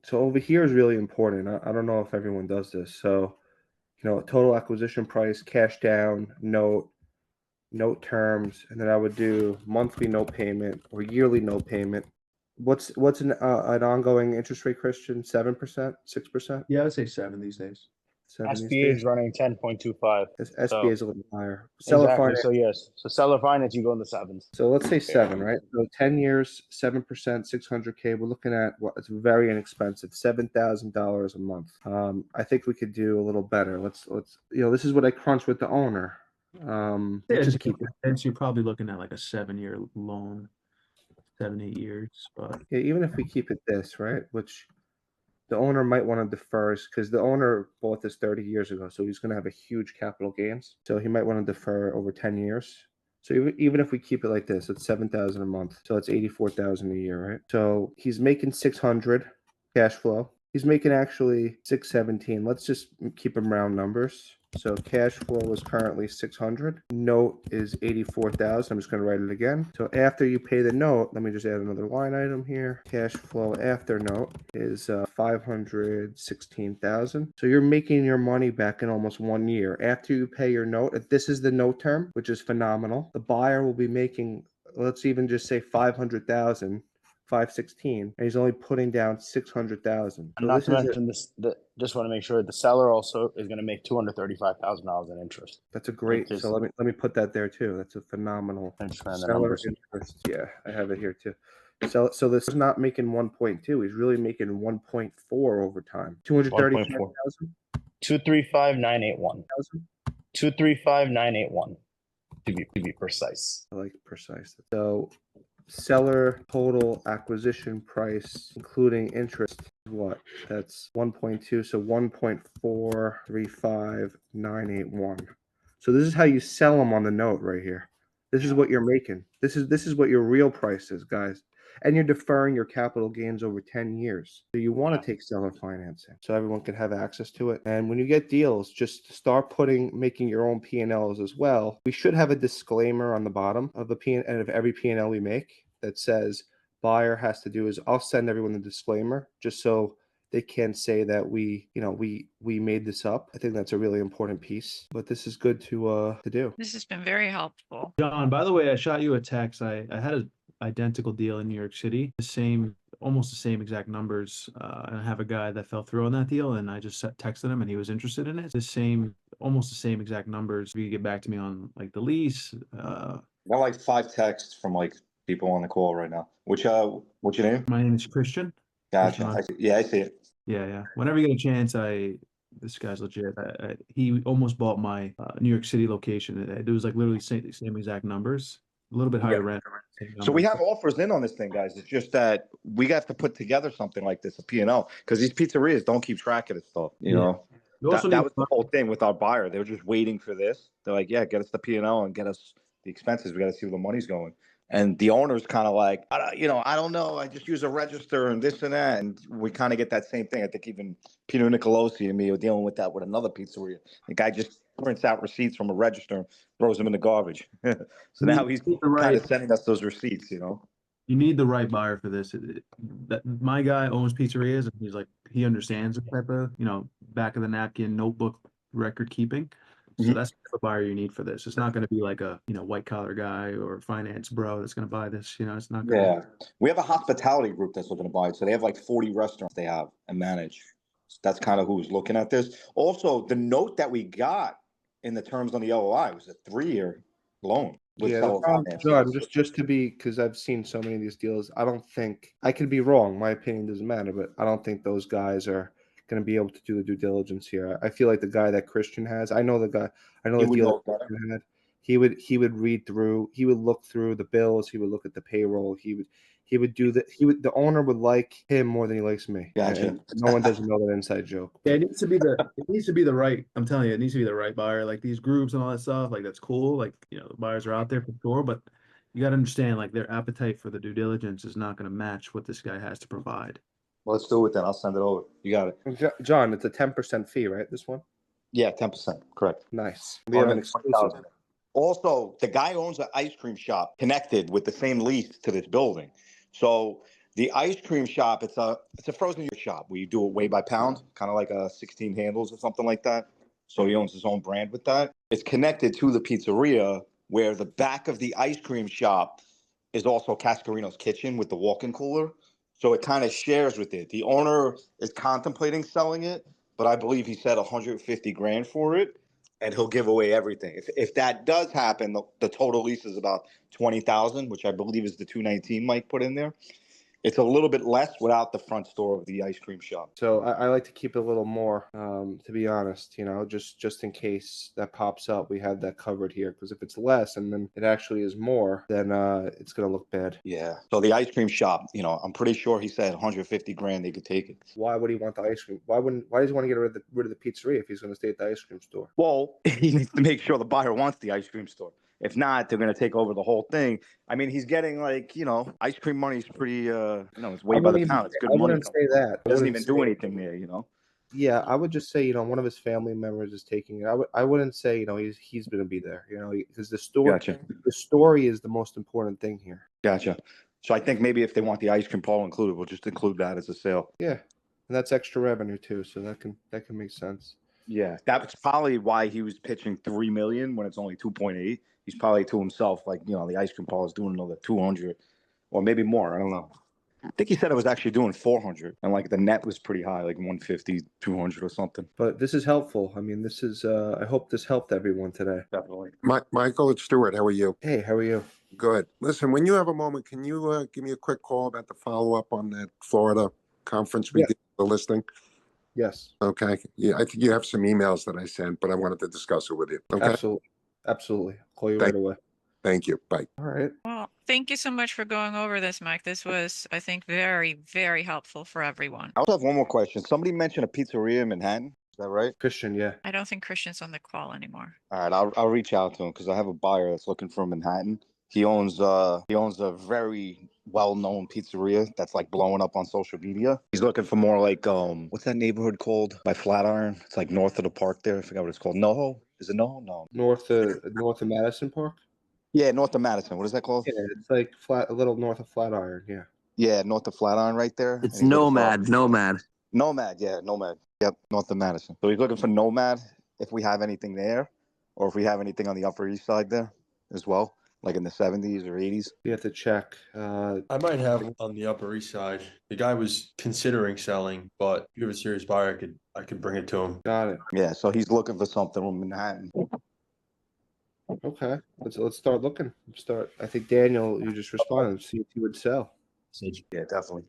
So over here is really important. I don't know if everyone does this. So, total acquisition price, cash down, note terms, and then I would do monthly note payment or yearly note payment. What's an ongoing interest rate, Christian? 7%, 6%, Yeah, I would say 7 these days. 7 these SBA days. is running 10.25. SBA So is a little higher. Seller exactly. finance. So yes. So seller finance, you go in the sevens. So let's say Yeah. 7, right? So 10 years, 7%, 600K. We're looking at what it's very inexpensive, $7,000 a month. I think we could do a little better. Let's this is what I crunch with the owner. Yeah, Let's just keep it. and you're probably looking at like a 7-year loan, 7, 8 years. But Yeah, even if we keep it this, right? Which the owner might want to defer because the owner bought this 30 years ago, so he's going to have a huge capital gains. So he might want to defer over 10 years. So even if we keep it like this, it's 7,000 a month. So it's 84,000 a year, right? So he's making 600 cash flow. He's making actually 617. Let's just keep him round numbers. So cash flow is currently 600. Note is 84,000. I'm just going to write it again. So after you pay the note, let me just add another line item here. Cash flow after note is 516,000. So you're making your money back in almost 1 year. After you pay your note, if this is the note term, which is phenomenal, the buyer will be making, let's even just say 500,000. 516, and he's only putting down 600,000. And not to mention this, just want to make sure the seller also is going to make $235,000 in interest. That's a great. So let me put that there too. That's a phenomenal seller interest. Yeah, I have it here too. So this is not making 1.2. He's really making 1.4 over time. 235,000. 235,981. 235,981 to be precise. I like precise. So seller total acquisition price, including interest, what? That's 1.2. So 1.435981. So this is how you sell them on the note right here. This is what you're making. This is what your real price is, guys. And you're deferring your capital gains over 10 years. So you want to take seller financing so everyone can have access to it. And when you get deals, just start making your own P&Ls as well. We should have a disclaimer on the bottom of the P&L of every P&L we make that says buyer has to do is I'll send everyone the disclaimer just so they can't say that we made this up. I think that's a really important piece, but this is good to do. This has been very helpful. John, by the way, I shot you a text. I had an identical deal in New York City, almost the same exact numbers. And I have a guy that fell through on that deal, and I just texted him, and he was interested in it. Almost the same exact numbers. If you get back to me on like the lease. I got like 5 texts from like people on the call right now. What's your name? My name is Christian. Gotcha. I see it. Yeah. Whenever you get a chance, this guy's legit. He almost bought my New York City location. It was like literally same exact numbers, a little bit higher rent. So we have offers in on this thing, guys. It's just that we have to put together something like this, a P&L, because these pizzerias don't keep track of this stuff. You know, that was the whole thing with our buyer. They were just waiting for this. They're like, yeah, get us the P&L and get us the expenses. We got to see where the money's going. And the owner's kind of like, I don't know. I just use a register and this and that. And we kind of get that same thing. I think even Peter Nicolosi and me were dealing with that with another pizzeria. The guy just prints out receipts from a register and throws them in the garbage. So now he's kind of sending us those receipts, You need the right buyer for this. My guy owns pizzerias, and he's like, he understands the type of, back of the napkin notebook record keeping. So that's the buyer you need for this. It's not going to be like a, white collar guy or finance bro that's going to buy this. It's not going to. We have a hospitality group that's looking to buy it. So they have like 40 restaurants they have and manage. So that's kind of who's looking at this. Also, the note that we got in the terms on the LOI was a 3-year loan. John, just to be, because I've seen so many of these deals, I don't think, I could be wrong. My opinion doesn't matter, but I don't think those guys are going to be able to do the due diligence here. I feel like the guy that Christian has, I know the deal Christian had. He would read through, he would look through the bills, he would look at the payroll, he would do that. The owner would like him more than he likes me. Gotcha. No one doesn't know that inside joke. Yeah, it needs to be the right. I'm telling you, it needs to be the right buyer. Like these groups and all that stuff. Like that's cool. Like the buyers are out there for sure, but you got to understand like their appetite for the due diligence is not going to match what this guy has to provide. Well, let's do it then. I'll send it over. You got it. John, it's a 10% fee, right? This one? Yeah, 10%. Correct. Nice. We have an exclusive. Also, the guy owns an ice cream shop connected with the same lease to this building. So The ice cream shop, it's a frozen yogurt shop where you do it weigh by pound, kind of like a 16 handles or something like that. So he owns his own brand with that. It's connected to the pizzeria where the back of the ice cream shop is also Cascarino's kitchen with the walk-in cooler. So it kind of shares with it. The owner is contemplating selling it, but I believe he said 150 grand for it, and he'll give away everything. If that does happen, the total lease is about 20,000, which I believe is the 219 Mike put in there. It's a little bit less without the front store of the ice cream shop. So I like to keep it a little more, to be honest, just in case that pops up, we have that covered here. Because if it's less and then it actually is more, then it's gonna look bad. Yeah. So the ice cream shop, I'm pretty sure he said 150 grand they could take it. Why would he want the ice cream? Why does he want to get rid of the pizzeria if he's gonna stay at the ice cream store? Well, he needs to make sure the buyer wants the ice cream store. If not, they're going to take over the whole thing. I mean, he's getting ice cream money is pretty, it's way by the pound. It's good I money. wouldn't say that. He doesn't even do anything there, Yeah, I would just say, one of his family members is taking it. I wouldn't say, he's going to be there, because the story is the most important thing here. Gotcha. So I think maybe if they want the ice cream parlor included, we'll just include that as a sale. Yeah, and that's extra revenue too, so that can make sense. Yeah, that's probably why he was pitching 3 million when it's only 2.8. He's probably to himself, the ice cream parlor is doing another 200 or maybe more. I don't know. I think he said it was actually doing 400 and the net was pretty high, 150, 200 or something. But this is helpful. I mean, this is, I hope this helped everyone today. Definitely. Michael, it's Stuart. How are you? Hey, how are you? Good. Listen, when you have a moment, can you give me a quick call about the follow-up on that Florida conference we did, the listing? Yes. Okay. Yeah, I think you have some emails that I sent, but I wanted to discuss it with you. Okay. Absolutely. I'll call you right away. Thank you. Bye. All right. Well, thank you so much for going over this, Mike. This was, I think, very, very helpful for everyone. I also have one more question. Somebody mentioned a pizzeria in Manhattan. Is that right? Christian, yeah. I don't think Christian's on the call anymore. All right, I'll reach out to him because I have a buyer that's looking for Manhattan. He owns a very well-known pizzeria that's blowing up on social media. He's looking for more what's that neighborhood called by Flatiron? It's north of the park there. I forgot what it's called. NoHo? Is it NoHo? No. North of Madison Park? Yeah, north of Madison. What is that called? Yeah, it's a little north of Flatiron, yeah. Yeah, north of Flatiron right there. It's Nomad. Nomad, yeah, Nomad. Yep, north of Madison. So he's looking for Nomad if we have anything there or if we have anything on the Upper East Side there as well, in the 70s or 80s. You have to check. I might have on the Upper East Side. The guy was considering selling, but if you have a serious buyer, I could bring it to him. Got it. Yeah, so he's looking for something in Manhattan. Okay. Let's start looking. I think Daniel, you just responded. See if he would sell. Yeah, definitely.